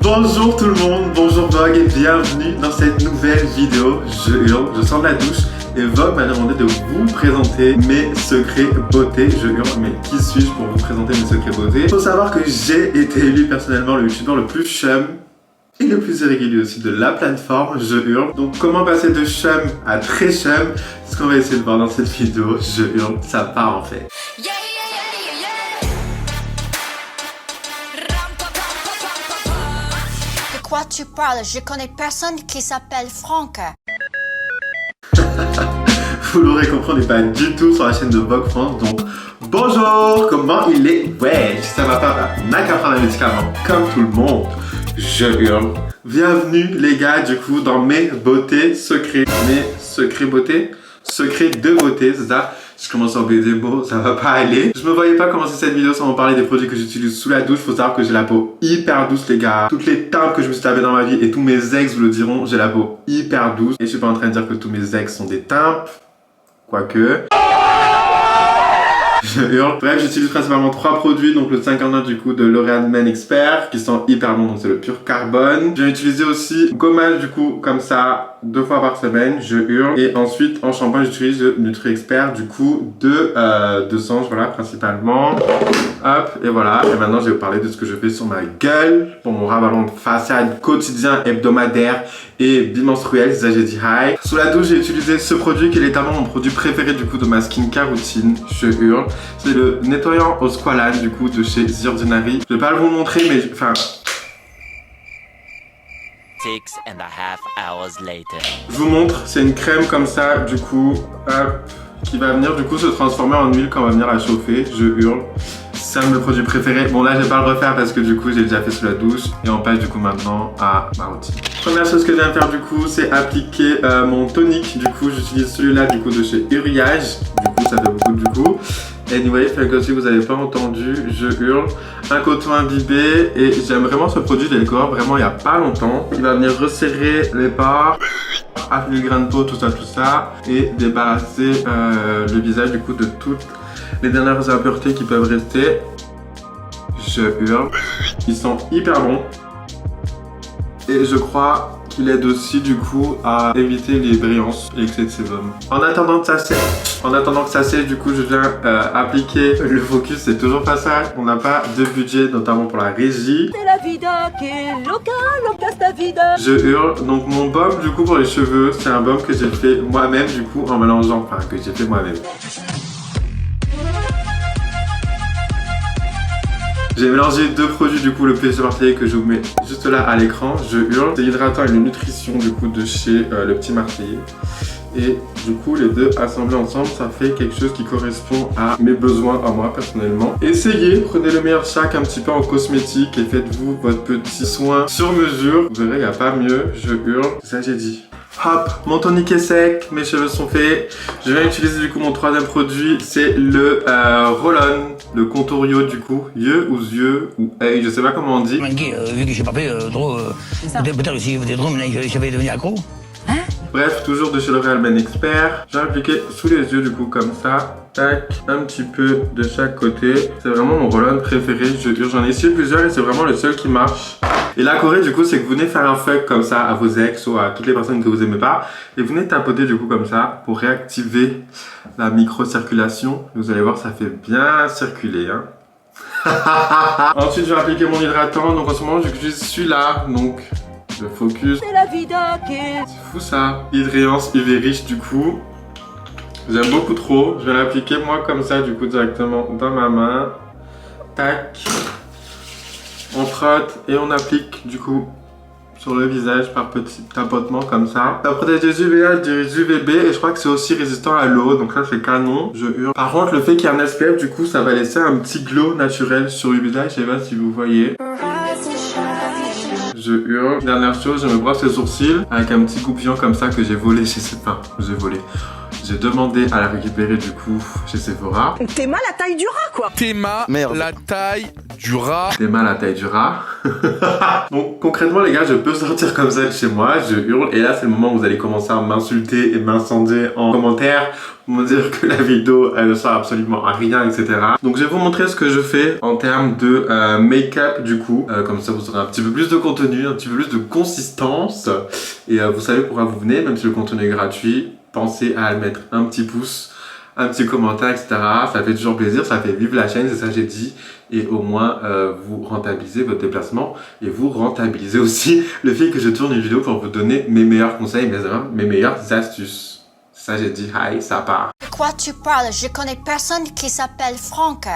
Bonjour tout le monde, bonjour Vogue et bienvenue dans cette nouvelle vidéo. Je hurle, je sors de la douche et Vogue m'a demandé de vous présenter mes secrets beauté. Je hurle, mais qui suis-je pour vous présenter mes secrets beauté? Faut savoir que j'ai été élu personnellement le youtubeur le plus chum et le plus irrégulier aussi de la plateforme. Je hurle. Donc comment passer de chum à très chum? C'est ce qu'on va essayer de voir dans cette vidéo. Je hurle, ça part en fait. Quoi tu parles? Je connais personne qui s'appelle Franck. Vous l'aurez compris, on n'est pas du tout sur la chaîne de Vogue France, donc bonjour, comment il est? Ouais, ça va pas, n'a qu'à prendre un médicament, comme tout le monde. Je hurle. Bienvenue les gars, du coup, dans mes beautés secrets. Mes secrets beauté? Secrets de beauté, c'est ça? Je commence à oublier des mots, ça va pas aller. Je me voyais pas commencer cette vidéo sans vous parler des produits que j'utilise sous la douche. Faut savoir que j'ai la peau hyper douce les gars. Toutes les teintes que je me suis tapées dans ma vie et tous mes ex vous le diront, j'ai la peau hyper douce. Et je suis pas en train de dire que tous mes ex sont des teintes. Quoique... Je hurle. Bref, j'utilise principalement 3 produits, donc le 59 du coup de L'Oréal Men Expert qui sent hyper bon, donc c'est le pur carbone. Je vais utiliser aussi gommage du coup comme ça 2 fois par semaine, je hurle. Et ensuite en shampoing j'utilise le Nutri Expert du coup de Sange, voilà principalement. Hop, et voilà. Et maintenant je vais vous parler de ce que je fais sur ma gueule pour mon ravalon de façade quotidien, hebdomadaire et bimenstruel, ça j'ai dit hi. Sous la douche j'ai utilisé ce produit qui est littéralement mon produit préféré du coup de ma skincare routine, je hurle. C'est le nettoyant au squalane du coup de chez The Ordinary. Je vais pas vous le montrer mais enfin... 6.5 hours later. Je vous montre, c'est une crème comme ça du coup, hop, qui va venir du coup se transformer en huile quand on va venir la chauffer, je hurle. C'est un de mes produits préférés. Bon là je vais pas le refaire parce que du coup j'ai déjà fait sous la douche. Et on passe du coup maintenant à ma routine. Première chose que je viens de faire du coup c'est appliquer mon tonique. Du coup j'utilise celui-là du coup de chez Uriage. Du coup ça fait beaucoup du coup. Anyway, fait que si vous avez pas entendu, je hurle. Un coton imbibé et j'aime vraiment ce produit, j'ai découvert vraiment il y a pas longtemps. Il va venir resserrer les pores, affaiblir le grain de peau, tout ça et débarrasser le visage du coup de toutes les dernières impuretés qui peuvent rester. Je hurle. Ils sont hyper bons. Et je crois qu'il aide aussi du coup à éviter les brillances et l'excès de sébum. En attendant que ça sèche, du coup je viens appliquer le focus. C'est toujours pas ça. On n'a pas de budget, notamment pour la régie. C'est la vida que loca, loca sta vida. Je hurle. Donc mon baume du coup pour les cheveux, c'est un baume que j'ai fait moi-même du coup en mélangeant, enfin que j'ai fait moi-même. J'ai mélangé 2 produits du coup, le PSE Marseillais que je vous mets juste là à l'écran, je hurle. C'est hydratant et une nutrition du coup de chez le Petit Marseillais. Et du coup les deux assemblés ensemble, ça fait quelque chose qui correspond à mes besoins à moi personnellement. Essayez, prenez le meilleur chaque un petit peu en cosmétique et faites-vous votre petit soin sur mesure. Vous verrez, il n'y a pas mieux, je hurle. C'est ça que j'ai dit. Hop, mon tonique est sec, mes cheveux sont faits. Je vais utiliser du coup mon 3e produit, c'est le roll-on, le contourio du coup, yeux ou yeux ou œil, je sais pas comment on dit. Vu que j'ai pas fait trop, peut-être si vous êtes trop, j'avais devenu accro. Bref, toujours de chez L'Oréal Men Expert. J'ai appliqué sous les yeux du coup comme ça. Tac, un petit peu de chaque côté. C'est vraiment mon roll-on préféré. J'en ai essayé plusieurs et c'est vraiment le seul qui marche. Et la Corée du coup c'est que vous venez faire un fuck comme ça à vos ex ou à toutes les personnes que vous aimez pas. Et vous venez tapoter du coup comme ça pour réactiver la micro-circulation. Vous allez voir ça fait bien circuler hein. Ensuite je vais appliquer mon hydratant. Donc en ce moment j'utilise celui-là. Donc le focus. C'est la vida que... C'est fou ça. Hydréance UV riche du coup. J'aime beaucoup trop. Je vais l'appliquer moi comme ça du coup directement dans ma main. Tac. On frotte et on applique du coup sur le visage par petits tapotements comme ça. Ça protège des UVA, des UVB et je crois que c'est aussi résistant à l'eau. Donc ça c'est canon. Je hurle. Par contre le fait qu'il y ait un SPF du coup ça va laisser un petit glow naturel sur le visage. Je sais pas si vous voyez. Je hurle. Dernière chose, je me brosse les sourcils avec un petit goupillon comme ça que j'ai volé chez cette... Enfin, j'ai volé. J'ai demandé à la récupérer du coup chez Sephora. T'es mal la taille du rat, quoi. Théma, la taille du rat. T'es mal à la taille du rat. Donc concrètement les gars, je peux sortir comme ça de chez moi, je hurle et là c'est le moment où vous allez commencer à m'insulter et m'incendier en commentaire pour me dire que la vidéo elle ne sert absolument à rien, etc. Donc je vais vous montrer ce que je fais en termes de make-up du coup, comme ça vous aurez un petit peu plus de contenu, un petit peu plus de consistance et vous savez pourquoi vous venez, même si le contenu est gratuit, pensez à mettre un petit pouce, un petit commentaire, etc. Ça fait toujours plaisir, ça fait vivre la chaîne, c'est ça que j'ai dit. Et au moins, vous rentabilisez votre déplacement et vous rentabilisez aussi le fait que je tourne une vidéo pour vous donner mes meilleurs conseils, mes meilleures astuces. Ça j'ai dit, hi, ça part. De quoi tu parles? Je connais personne qui s'appelle Franck.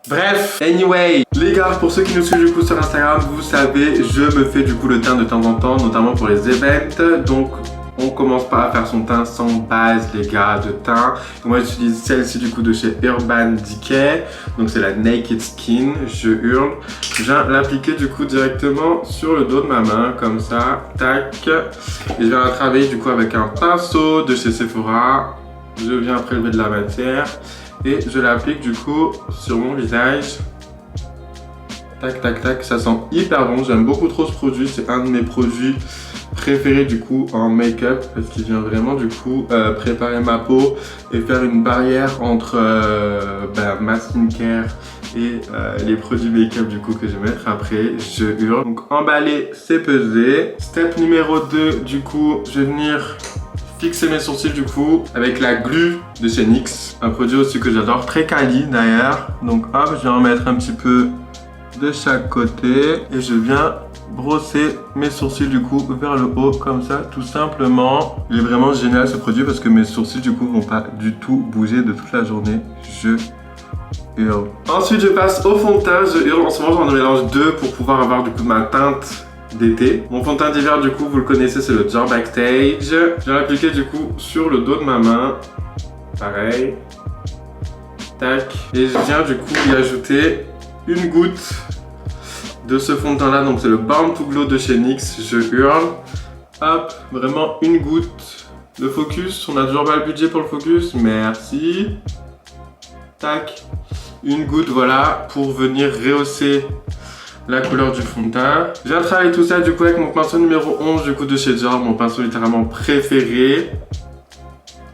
Bref, anyway, les gars, pour ceux qui nous suivent du coup sur Instagram, vous savez, je me fais du coup le teint de temps en temps, notamment pour les events. Donc, on commence pas à faire son teint sans base, les gars, de teint. Moi, j'utilise celle-ci du coup de chez Urban Decay. Donc, c'est la Naked Skin. Je hurle. Je viens l'appliquer du coup directement sur le dos de ma main, comme ça. Tac. Et je viens la travailler du coup avec un pinceau de chez Sephora. Je viens prélever de la matière. Et je l'applique du coup sur mon visage. Tac, tac, tac. Ça sent hyper bon. J'aime beaucoup trop ce produit. C'est un de mes produits préféré du coup en make-up parce qu'il vient vraiment du coup préparer ma peau et faire une barrière entre ma skincare et les produits make-up du coup que je vais mettre après. Je hurle. Donc emballer, c'est peser. Step numéro 2 du coup, je vais venir fixer mes sourcils du coup avec la glue de chez NYX, un produit aussi que j'adore, très quali d'ailleurs. Donc hop, je viens en mettre un petit peu de chaque côté et je viens brosser mes sourcils du coup vers le haut comme ça tout simplement. Il est vraiment génial ce produit parce que mes sourcils du coup vont pas du tout bouger de toute la journée. Je hurle. Ensuite je passe au fond de teint, je hurle. En ce moment j'en mélange deux pour pouvoir avoir du coup ma teinte d'été. Mon fond de teint d'hiver du coup vous le connaissez, c'est le Dior Backstage. Je vais l'appliquer du coup sur le dos de ma main. Pareil. Tac. Et je viens du coup y ajouter une goutte de ce fond de teint là, donc c'est le Born to Glow de chez NYX. Je hurle. Hop, vraiment une goutte. Le focus, on a toujours pas le budget pour le focus, merci. Tac, une goutte, voilà, pour venir rehausser la couleur du fond de teint. Je viens travailler tout ça du coup avec mon pinceau numéro 11 du coup de chez Dior, mon pinceau littéralement préféré.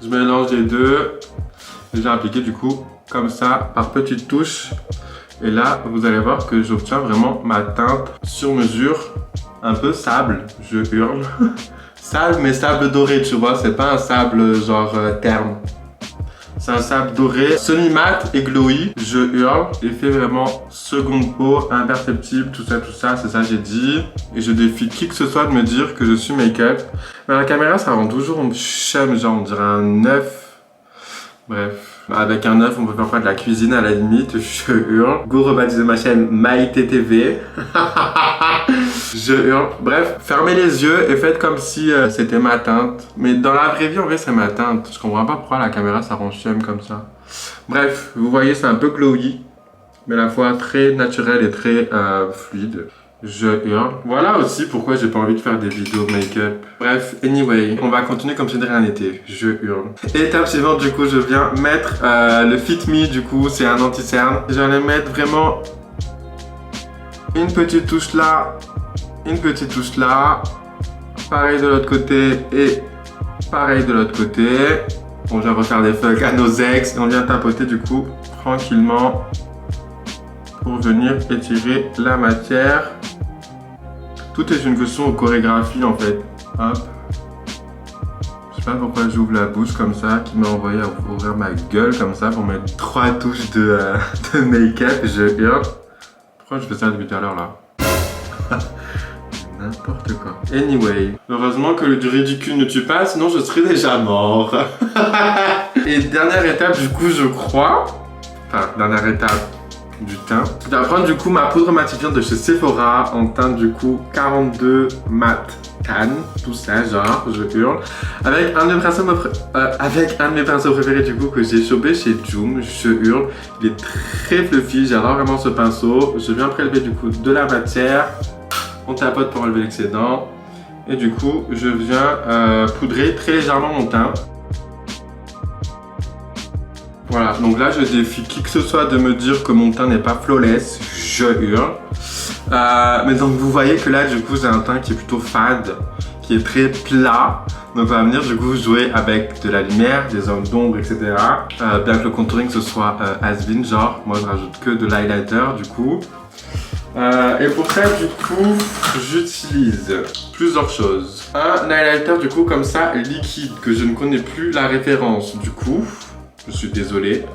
Je mélange les deux. Je viens appliquer du coup comme ça par petites touches. Et là, vous allez voir que j'obtiens vraiment ma teinte sur mesure, un peu sable, je hurle. Sable, mais sable doré, tu vois, c'est pas un sable genre terne. C'est un sable doré, semi-mat et glowy, je hurle. Effet vraiment seconde peau, imperceptible, tout ça, c'est ça j'ai dit. Et je défie qui que ce soit de me dire que je suis make-up. Mais à la caméra, ça rend toujours un chum, genre on dirait un œuf. Bref. Avec un œuf, on peut faire quoi, de la cuisine à la limite, je hurle. Go rebaptiser ma chaîne Maïté TV. Je hurle. Bref, fermez les yeux et faites comme si c'était ma teinte. Mais dans la vraie vie, en vrai, c'est ma teinte. Je comprends pas pourquoi la caméra, ça rend chum comme ça. Bref, vous voyez, c'est un peu glowy, mais à la fois très naturel et très fluide. Je hurle. Voilà aussi pourquoi j'ai pas envie de faire des vidéos make-up. Bref, anyway, on va continuer comme si de rien n'était. Je hurle. Étape suivante, du coup, je viens mettre le Fit Me, du coup, c'est un anti-cerne. Je vais mettre vraiment une petite touche là, une petite touche là. Pareil de l'autre côté et pareil de l'autre côté. On vient refaire des fucks à nos ex et on vient tapoter, du coup, tranquillement pour venir étirer la matière. Tout est une question de chorégraphie en fait. Hop. Je sais pas pourquoi j'ouvre la bouche comme ça, qui m'a envoyé à ouvrir ma gueule comme ça pour mettre 3 touches de make-up. Je hurle. Pourquoi je fais ça depuis tout à l'heure là? N'importe quoi. Anyway, heureusement que le ridicule ne tue pas, sinon je serais déjà mort. Et dernière étape du coup je crois. Enfin, dernière étape du teint. Je vais prendre du coup ma poudre matifiante de chez Sephora en teinte du coup 42 mat tan, tout ça genre, je hurle. Avec un de mes pinceaux préférés du coup que j'ai chopé chez Joom, je hurle. Il est très fluffy, j'adore vraiment ce pinceau. Je viens prélever du coup de la matière. On tapote pour enlever l'excédent. Et du coup, je viens poudrer très légèrement mon teint. Voilà, donc là je défie qui que ce soit de me dire que mon teint n'est pas flawless, je hurle. Mais donc vous voyez que là du coup j'ai un teint qui est plutôt fade, qui est très plat. Donc on va venir du coup jouer avec de la lumière, des zones d'ombre, etc. Bien que le contouring ce soit has-been, genre moi je rajoute que de l'highlighter du coup. Et pour ça du coup j'utilise plusieurs choses. Un highlighter du coup comme ça liquide que je ne connais plus la référence du coup. Je suis désolé.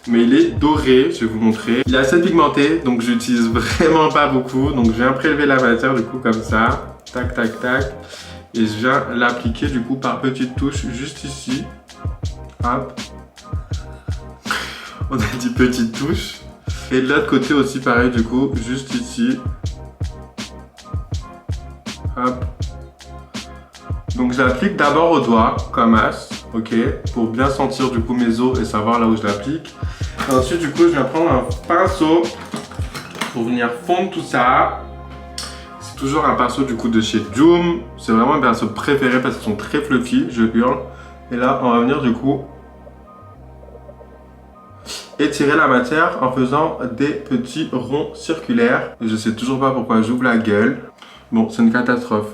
Mais il est doré, je vais vous montrer. Il est assez pigmenté donc j'utilise vraiment pas beaucoup. Donc je viens prélever la matière du coup comme ça. Tac tac tac. Et je viens l'appliquer du coup par petites touches juste ici. Hop. On a dit petites touches. Et de l'autre côté aussi pareil du coup, juste ici. Hop. Donc je l'applique d'abord au doigt, comme as, ok, pour bien sentir du coup mes os et savoir là où je l'applique. Ensuite du coup je viens prendre un pinceau pour venir fondre tout ça. C'est toujours un pinceau du coup de chez Joom. C'est vraiment un pinceau préféré parce qu'ils sont très fluffy, je hurle. Et là on va venir du coup étirer la matière en faisant des petits ronds circulaires. Et je sais toujours pas pourquoi j'ouvre la gueule. Bon, c'est une catastrophe.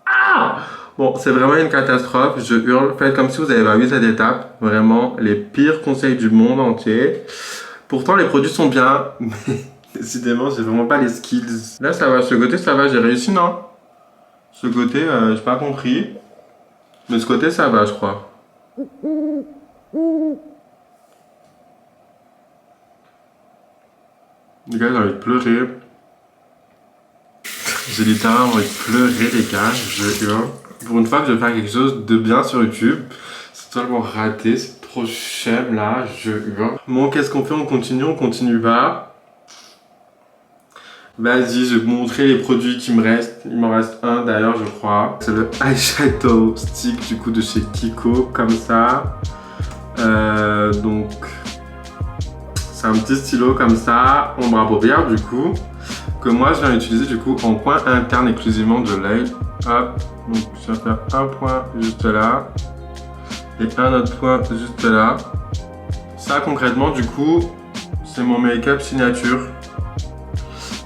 Ah! Bon, c'est vraiment une catastrophe. Je hurle. Faites comme si vous avez pas vu cette étape. Vraiment, les pires conseils du monde entier. Pourtant, les produits sont bien. Mais décidément, j'ai vraiment pas les skills. Là, ça va. Ce côté, ça va. J'ai réussi, non? Ce côté, j'ai pas compris. Mais ce côté, ça va, je crois. Les gars, j'ai envie de pleurer. J'ai littéralement envie de pleurer, les gars. Je hurle. Pour une fois que je vais faire quelque chose de bien sur YouTube, c'est totalement raté. C'est trop chème là. Je hurle. Bon, qu'est-ce qu'on fait? On continue pas. Vas-y, je vais vous montrer les produits qui me restent. Il m'en reste un d'ailleurs, je crois. C'est le eyeshadow stick du coup de chez Kiko, comme ça. Donc c'est un petit stylo comme ça, ombre à paupières du coup, que moi je viens utiliser du coup en point interne exclusivement de l'œil. Hop, donc je vais faire un point juste là et un autre point juste là. Ça concrètement du coup c'est mon make-up signature.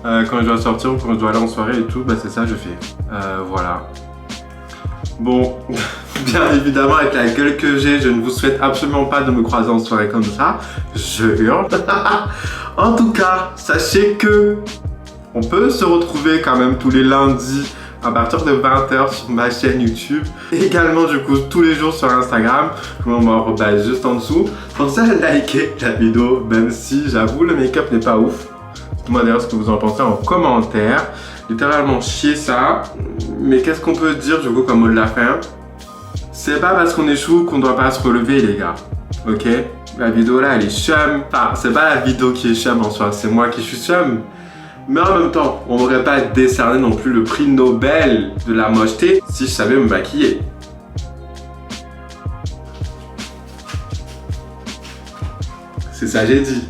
Quand je dois sortir ou quand je dois aller en soirée et tout, bah c'est ça que je fais. Voilà. Bon, bien évidemment avec la gueule que j'ai, je ne vous souhaite absolument pas de me croiser en soirée comme ça. Je hurle. En tout cas, sachez que on peut se retrouver quand même tous les lundis à partir de 20h sur ma chaîne YouTube. Et également du coup tous les jours sur Instagram. Je vous mets juste en dessous. Pensez à liker la vidéo, même si j'avoue le make-up n'est pas ouf. Dites-moi d'ailleurs ce que vous en pensez en commentaire. Littéralement chier ça. Mais qu'est-ce qu'on peut dire du coup comme mot de la fin? C'est pas parce qu'on échoue qu'on doit pas se relever les gars. Ok? La vidéo là elle est chum. Enfin c'est pas la vidéo qui est chum en soi, c'est moi qui suis chum. Mais en même temps, on m'aurait pas décerné non plus le prix Nobel de la mocheté si je savais me maquiller. C'est ça j'ai dit.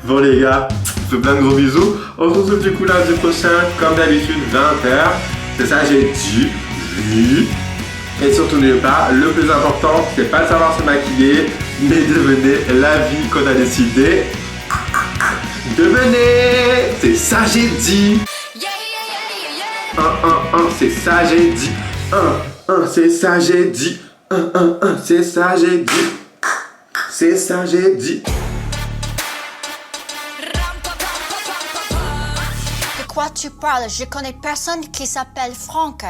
Bon les gars, je vous fais plein de gros bisous. On se retrouve du coup lundi prochain, comme d'habitude, 20h. C'est ça j'ai dit. Oui. Et surtout n'oubliez pas, le plus important, c'est pas de savoir se maquiller, mais de mener la vie qu'on a décidé de mener. C'est ça j'ai dit. C'est ça j'ai dit. C'est ça j'ai dit. C'est ça j'ai dit. C'est ça j'ai dit. De quoi tu parles? Je connais personne qui s'appelle Franck.